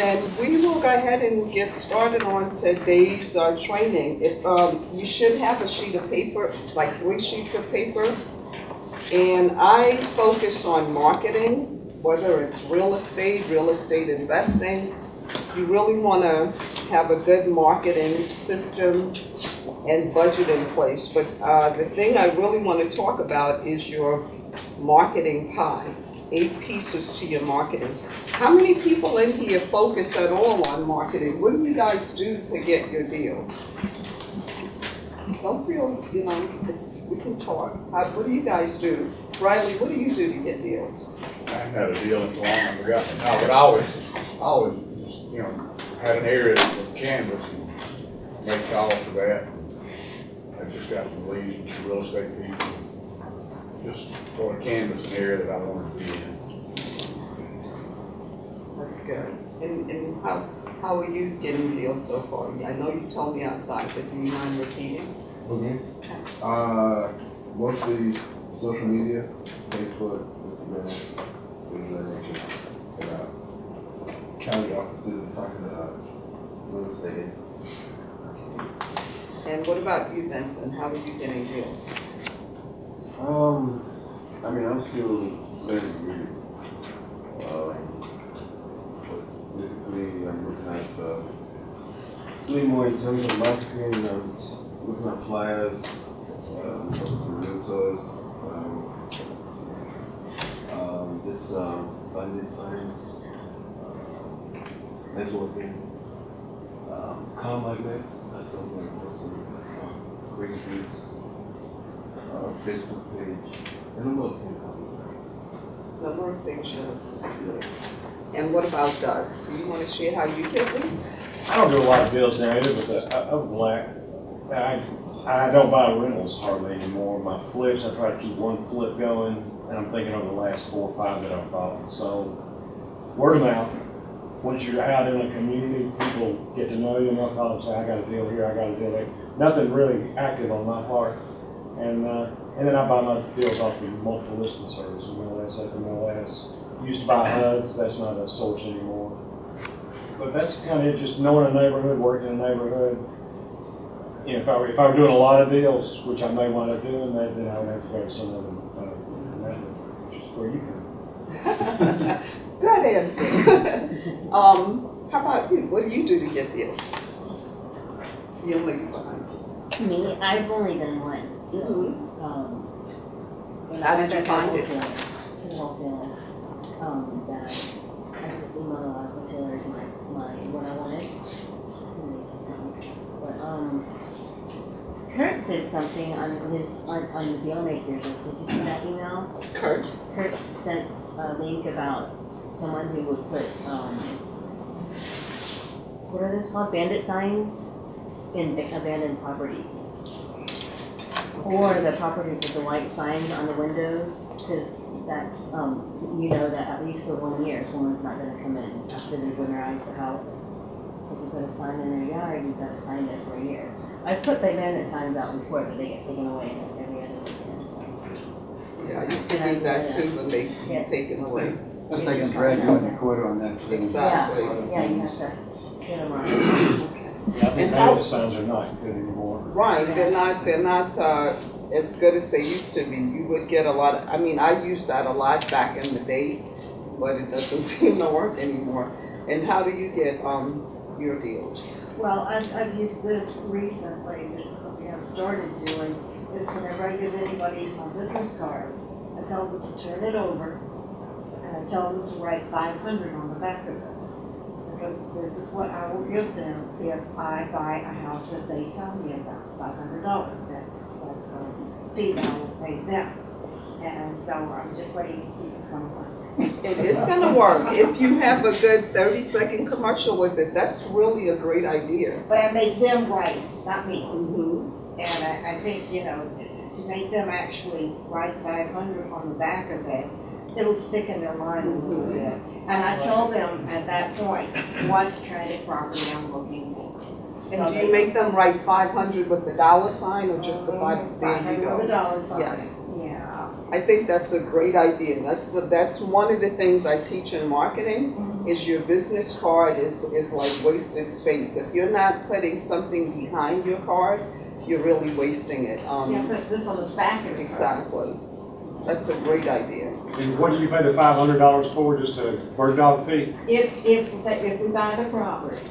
And we will go ahead and get started on today's training. If you should have a sheet of paper, like 3 sheets of paper. And I focus on marketing, whether it's real estate investing. You really want to have a good marketing system and budget in place. But the thing I really want to talk about is your marketing pie. 8 pieces to your marketing. How many people in here focus at all on marketing? What do you guys do to get your deals? Don't feel, we can talk. What do you guys do? Riley, what do you do to get deals? I haven't had a deal in so long I forgot. No, but I always, had an area with canvas and make calls for that. I just got some leads from real estate people. Just sort of canvas an area that I wanted to be in. That's good. And how are you getting deals so far? I know you told me outside, but do you mind repeating? Okay. Mostly social media, Facebook, Instagram, things like that. County offices and talking to real estate agents. And what about you, Benson? How are you getting deals? I'm still learning really. Basically, I'm looking at doing more in terms of marketing. I'm looking at flyers, realtors, this bandit signs, networking, car magnets. That's something I'm also bringing streets, Facebook page, and a number of things. Number of things you're And what about Doug? Do you want to share how you get leads? I don't do a lot of deals now either, but I don't buy rentals hardly anymore. My flips, I try to keep one flip going, and I'm thinking over the last 4 or 5 that I've bought. So word of mouth. Once you're out in a community, people get to know you and they'll call and say, I got a deal here, I got a deal there. Nothing really active on my part. And then I buy my deals off of multiple listing services, MLS, FMLS. Used to buy HUDs, that's not a source anymore. But that's kind of just knowing a neighborhood, working in a neighborhood. If I were doing a lot of deals, which I may wind up doing, then I would have to go to some of them, which is where you can. Good answer. How about you? What do you do to get deals? You don't leave it behind. Me, I've only done one. So, How did you find it? Wholesale. That I just emailed a lot of wholesalers what I wanted. But Kurt did something on the deal makers list. Did you see that email? Kurt sent a link about someone who would put what are those called? Bandit signs in abandoned properties. Or the properties with the white signs on the windows, because that's, that at least for 1 year, someone's not going to come in after they've winterized the house. So if you put a sign in their yard, you've got a sign there for a year. I've put the bandit signs out before, but they get taken away every other weekend. So. Yeah, I used to do that too when they get taken away. That's like a drag you in the quarter on that. Exactly. Yeah, you have to get them on. Yeah, I think bandit signs are not good anymore. Right, they're not as good as they used to be. You would get a lot of, I used that a lot back in the day, but it doesn't seem to work anymore. And how do you get your deals? Well, I've used this recently. This is something I've started doing, is whenever I give anybody my business card, I tell them to turn it over, and I tell them to write 500 on the back of it. Because this is what I will give them if I buy a house that they tell me about, $500. That's the fee that I will pay them. And so I'm just waiting to see if it's going to work. It is going to work. If you have a good 30-second commercial with it, that's really a great idea. But I make them write, not me. Mm-hmm. And I think, to make them actually write 500 on the back of it, it'll stick in their mind a little bit. And I told them at that point what kind of property I'm looking for. And do you make them write 500 with the dollar sign or just the 5? There you 500 go. with the dollar sign. Yes. Yeah. I think that's a great idea. That's one of the things I teach in marketing. Mm-hmm. is your business card is like wasted space. If you're not putting something behind your card, you're really wasting it. Yeah, put this on the back of the card. Exactly. That's a great idea. And what do you pay the $500 for, just a $30 fee? If we buy the property,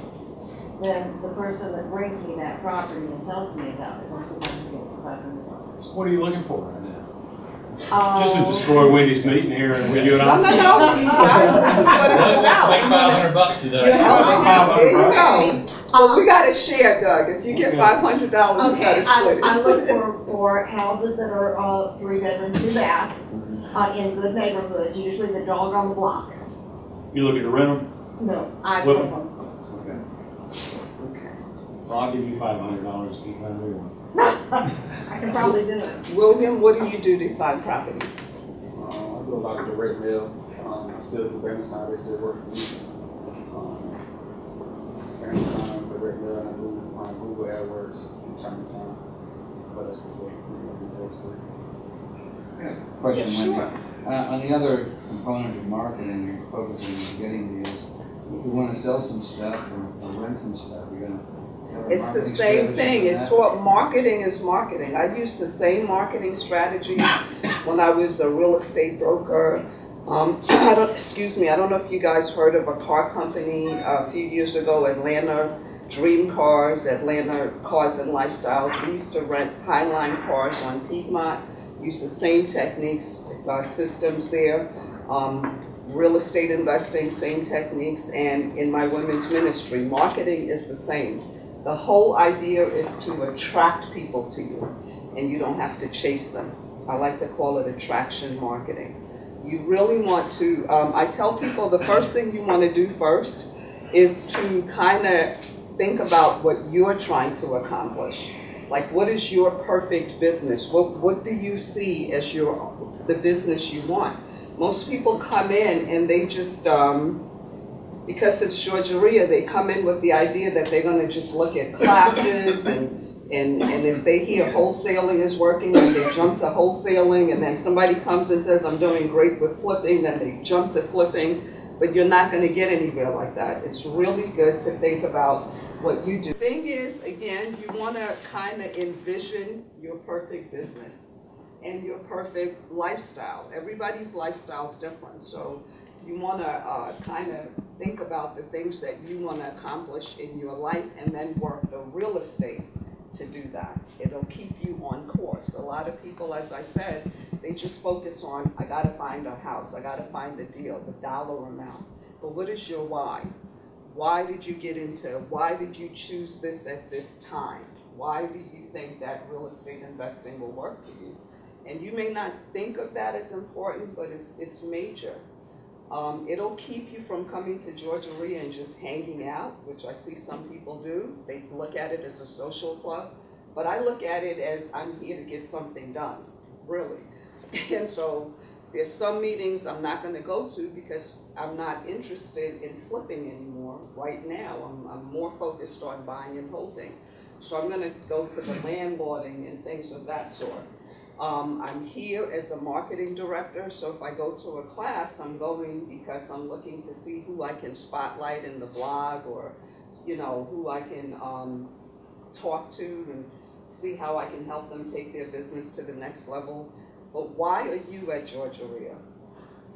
then the person that brings me that property and tells me about it, is the one who gets the $500. What are you looking for right now? Just to destroy Wendy's meeting here and we do it No, all? no, no, you guys, this is what it's about. Make $500 today. You're helping out. There you $500. go. But we gotta share, Doug. If you get Okay. $500, we gotta Okay, split it. I look for houses that are 3 bedroom, 2 bath, in good neighborhoods, usually the dog on the block. You looking to rent them? No, I Flip flip 'em? them. Okay. Well, I'll give you $500 if you find me one. I can probably do it. William, what do you do to find property? I do a lot of direct mail. I still do Amazon, they still work for me. Amazon, direct mail, and I do Google AdWords from time to time. But that's what Question, Yeah, Wendy. sure. On the other component of marketing, you're focusing on getting deals. If we want to sell some stuff or rent some stuff, we're gonna have a It's the marketing same strategy thing. for It's that? what marketing is marketing. I used the same marketing strategies when I was a real estate broker. I don't know if you guys heard of a car company a few years ago, Atlanta Dream Cars, Atlanta Cars and Lifestyles. We used to rent Highline cars on Piedmont, use the same techniques, systems there. Real estate investing, same techniques, and in my women's ministry, marketing is the same. The whole idea is to attract people to you, and you don't have to chase them. I like to call it attraction marketing. You really want to, I tell people the first thing you want to do first is to kind of think about what you're trying to accomplish. Like, what is your perfect business? What do you see as the business you want? Most people come in and they just, because it's Georgia, they come in with the idea that they're gonna just look at classes and if they hear wholesaling is working, then they jump to wholesaling, and then somebody comes and says, I'm doing great with flipping, then they jump to flipping, but you're not gonna get anywhere like that. It's really good to think about what you do. The thing is, again, you wanna kinda envision your perfect business and your perfect lifestyle. Everybody's lifestyle is different, so you wanna kind of think about the things that you wanna accomplish in your life and then work the real estate to do that. It'll keep you on course. A lot of people, as I said, they just focus on, I gotta find a house, I gotta find a deal, the dollar amount. But what is your why? Why did you choose this at this time? Why do you think that real estate investing will work for you? And you may not think of that as important, but it's major. It'll keep you from coming to Georgia and just hanging out, which I see some people do. They look at it as a social club, but I look at it as I'm here to get something done, really. And so there's some meetings I'm not gonna go to because I'm not interested in flipping anymore right now. I'm more focused on buying and holding. So I'm gonna go to the landlording and things of that sort. I'm here as a marketing director, so if I go to a class, I'm going because I'm looking to see who I can spotlight in the blog, or, you know, who I can talk to and see how I can help them take their business to the next level. But why are you at Georgia?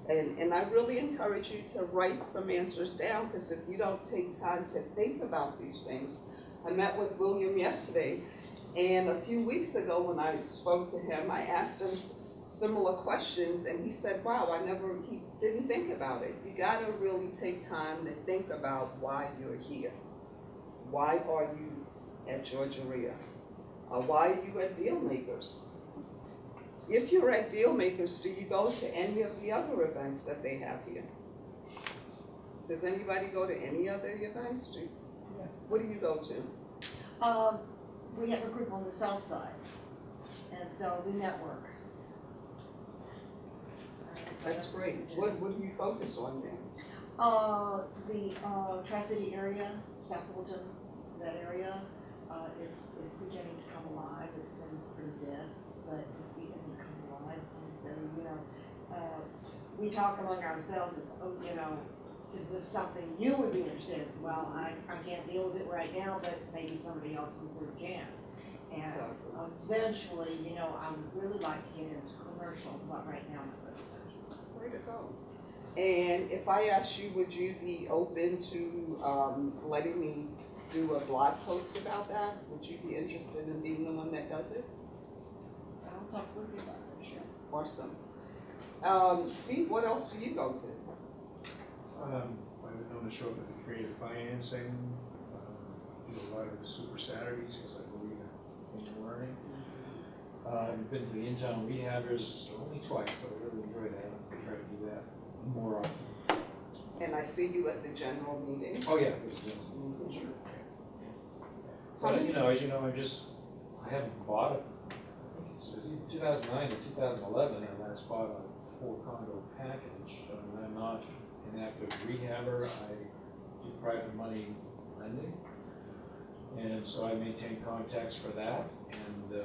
And I really encourage you to write some answers down, because if you don't take time to think about these things. I met with William yesterday, and a few weeks ago when I spoke to him, I asked him similar questions, and he said, wow, he didn't think about it. You gotta really take time to think about why you're here. Why are you at Georgia? Why are you at Deal Makers? If you're at Deal Makers, do you go to any of the other events that they have here? Does anybody go to any other events? What do you go to? We have a group on the south side, and so we network. That's great. What do you focus on there? The Tri-City area, South Fulton, that area, it's beginning to come alive. It's been pretty dead, but it's beginning to come alive. And so, you know, we talk among ourselves as, is this something you would be interested in? Well, I can't deal with it right now, but maybe somebody else in the group can. And Exactly. eventually, you know, I would really like to get into commercial, but right now I'm residential. Way to go. And if I asked you, would you be open to letting me do a blog post about that? Would you be interested in being the one that does it? I'll talk with you about it, sure. Awesome. Steve, what else do you go to? I've been known to show up at the creative financing, do a lot of the super Saturdays because I believe in learning. I've been to the in-town rehabbers only twice, but I really enjoy that. I try to do that more often. And I see you at the general meeting. Oh, yeah. Sure. But, you know, as you know, I haven't bought it. I think it's either 2009 or 2011, and I last bought a 4-condo package. I'm not an active rehabber. I do private money lending. And so I maintain contacts for that, and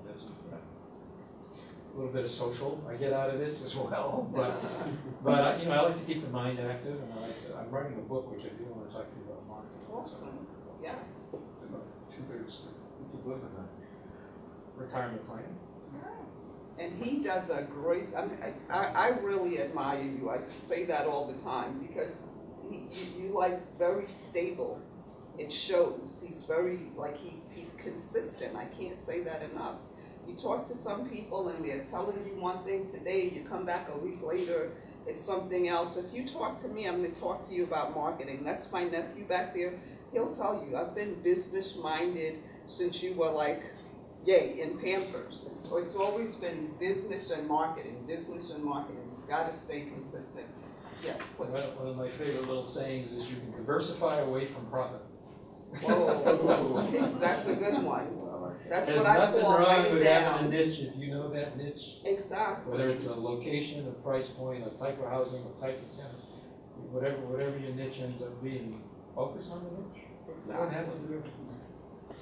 that's a little bit of social I get out of this as well. But you know, I like to keep the mind active, and I'm writing a book, which I do want to talk to you about marketing. Awesome. Yes. It's about 2/3 the book on retirement planning. And he does a great, I really admire you. I say that all the time because you like very stable. It shows. He's very, like, he's consistent. I can't say that enough. You talk to some people and they're telling you one thing today, you come back a week later, it's something else. If you talk to me, I'm going to talk to you about marketing. That's my nephew back there. He'll tell you, I've been business-minded since you were like, yay, in Pampers. It's always been business and marketing, business and marketing. You've got to stay consistent. Yes, please. One of my favorite little sayings is you can diversify away from profit. Whoa, that's a good one. That's There's what I nothing call wrong writing with having a down. niche if you know that niche. Exactly. Whether it's a location, a price point, a type of housing, a type of tenant, whatever your niche ends up being, focus on the niche. You don't have to do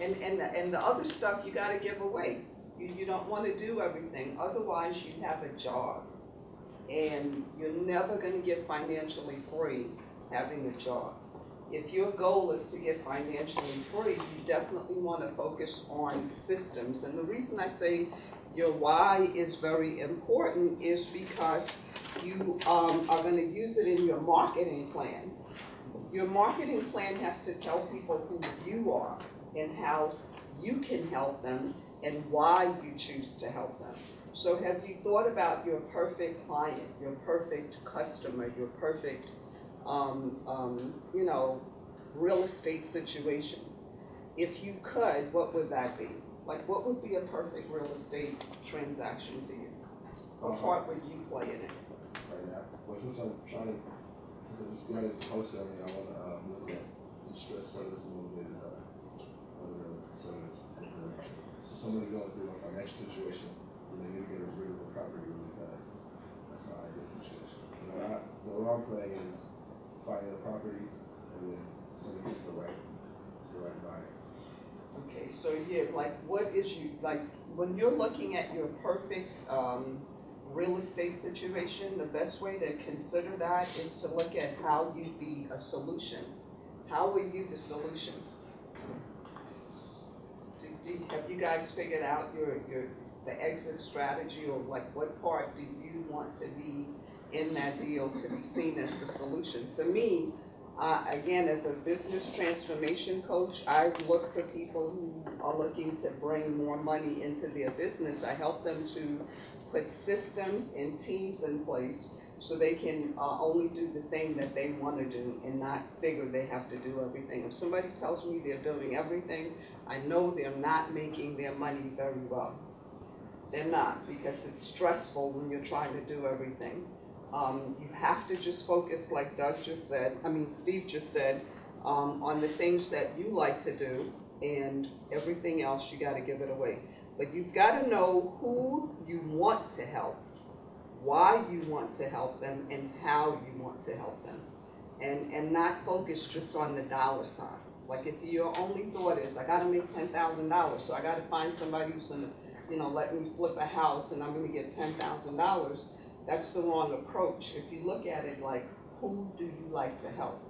everything. And the other stuff you got to give away. You don't want to do everything. Otherwise, you have a job. And you're never going to get financially free having a job. If your goal is to get financially free, you definitely want to focus on systems. And the reason I say your why is very important is because you are going to use it in your marketing plan. Your marketing plan has to tell people who you are and how you can help them and why you choose to help them. So have you thought about your perfect client, your perfect customer, your perfect real estate situation? If you could, what would that be? Like, what would be a perfect real estate transaction for you? What part would you play in it? Right now, well, since I'm just going into wholesaling, I want to look at distressed sellers a little bit, other sellers. So somebody going through a financial situation, and they need to get rid of the property really fast. That's my ideal situation. What I'm playing is finding the property, and then somebody gets the right buyer. Okay, so yeah, like what is you, like when you're looking at your perfect real estate situation, the best way to consider that is to look at how you'd be a solution. How are you the solution? Have you guys figured out the exit strategy, or like what part do you want to be in that deal to be seen as the solution? For me, again, as a business transformation coach, I look for people who are looking to bring more money into their business. I help them to put systems and teams in place so they can only do the thing that they want to do and not figure they have to do everything. If somebody tells me they're doing everything, I know they're not making their money very well. They're not, because it's stressful when you're trying to do everything. You have to just focus, like Steve just said, on the things that you like to do, and everything else you got to give it away. But you've got to know who you want to help, why you want to help them, and how you want to help them, and not focus just on the dollar sign. Like if your only thought is, I got to make $10,000, so I got to find somebody who's going to, let me flip a house and I'm going to get $10,000. That's the wrong approach. If you look at it like, who do you like to help?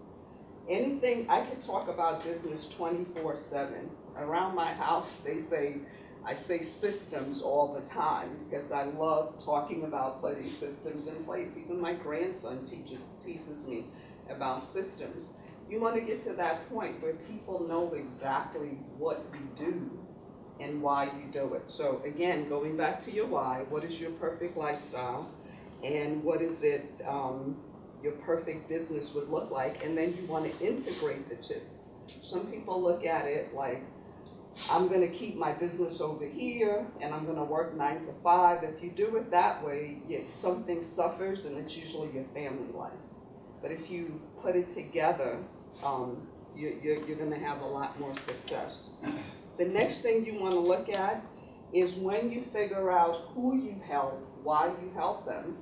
Anything, I could talk about business 24/7. Around my house, I say systems all the time because I love talking about putting systems in place. Even my grandson teaches me about systems. You want to get to that point where people know exactly what you do and why you do it. So again, going back to your why, what is your perfect lifestyle? And what is it your perfect business would look like? And then you want to integrate the two. Some people look at it like, I'm going to keep my business over here and I'm going to work 9 to 5. If you do it that way, something suffers, and it's usually your family life. But if you put it together, you're going to have a lot more success. The next thing you want to look at is when you figure out who you help, why you help them,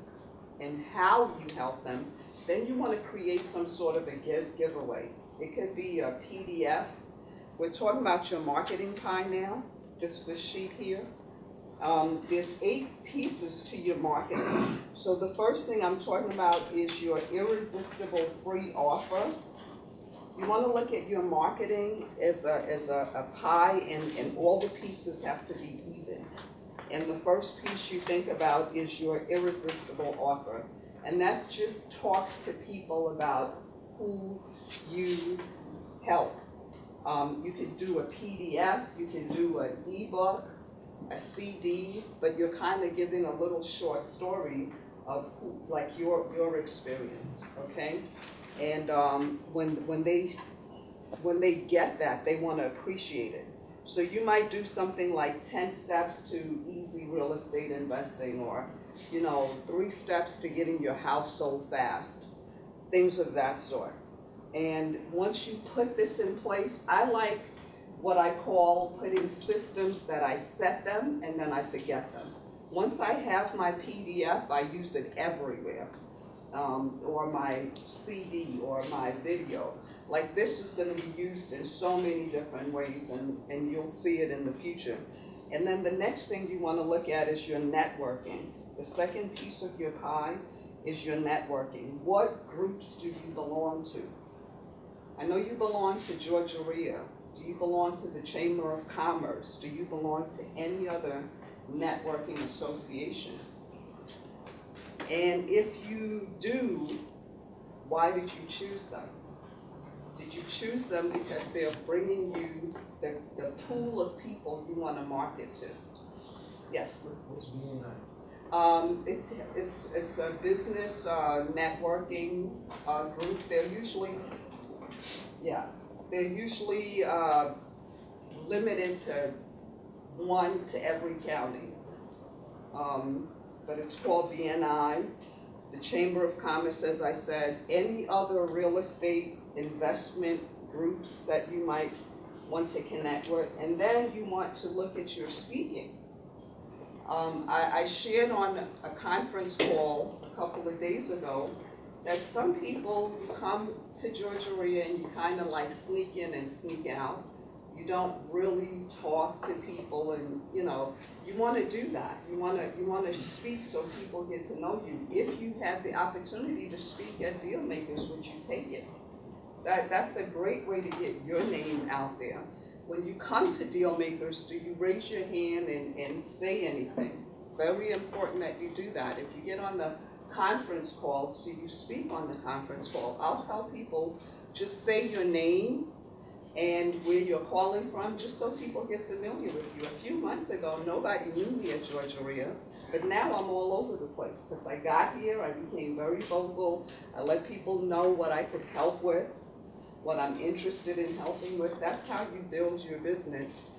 and how you help them, then you want to create some sort of a giveaway. It could be a PDF. We're talking about your marketing pie now, just this sheet here. There's 8 pieces to your marketing. So the first thing I'm talking about is your irresistible free offer. You want to look at your marketing as a pie, and all the pieces have to be even. And the first piece you think about is your irresistible offer. And that just talks to people about who you help. You can do a PDF, you can do an ebook, a CD, but you're kind of giving a little short story of who, like your experience, okay? And when they get that, they want to appreciate it. So you might do something like 10 steps to easy real estate investing, or 3 steps to getting your house sold fast, things of that sort. And once you put this in place, I like what I call putting systems that I set them and then I forget them. Once I have my PDF, I use it everywhere, or my CD or my video. Like this is going to be used in so many different ways, and you'll see it in the future. And then the next thing you want to look at is your networking. The second piece of your pie is your networking. What groups do you belong to? I know you belong to Georgia. Do you belong to the Chamber of Commerce? Do you belong to any other networking associations? And if you do, why did you choose them? Did you choose them because they're bringing you the pool of people you want to market to? Yes? What's BNI? It's a business networking group. They're usually limited to 1 to every county. But it's called BNI. The Chamber of Commerce, as I said, any other real estate investment groups that you might want to connect with. And then you want to look at your speaking. I shared on a conference call a couple of days ago that some people come to Georgia and you kind of like sneak in and sneak out. You don't really talk to people, and you want to do that. You want to speak so people get to know you. If you had the opportunity to speak at Deal Makers, would you take it? That's a great way to get your name out there. When you come to Deal Makers, do you raise your hand and say anything? Very important that you do that. If you get on the conference calls, do you speak on the conference call? I'll tell people, just say your name and where you're calling from, just so people get familiar with you. A few months ago, nobody knew me at Georgia, but now I'm all over the place because I got here, I became very vocal. I let people know what I could help with, what I'm interested in helping with. That's how you build your business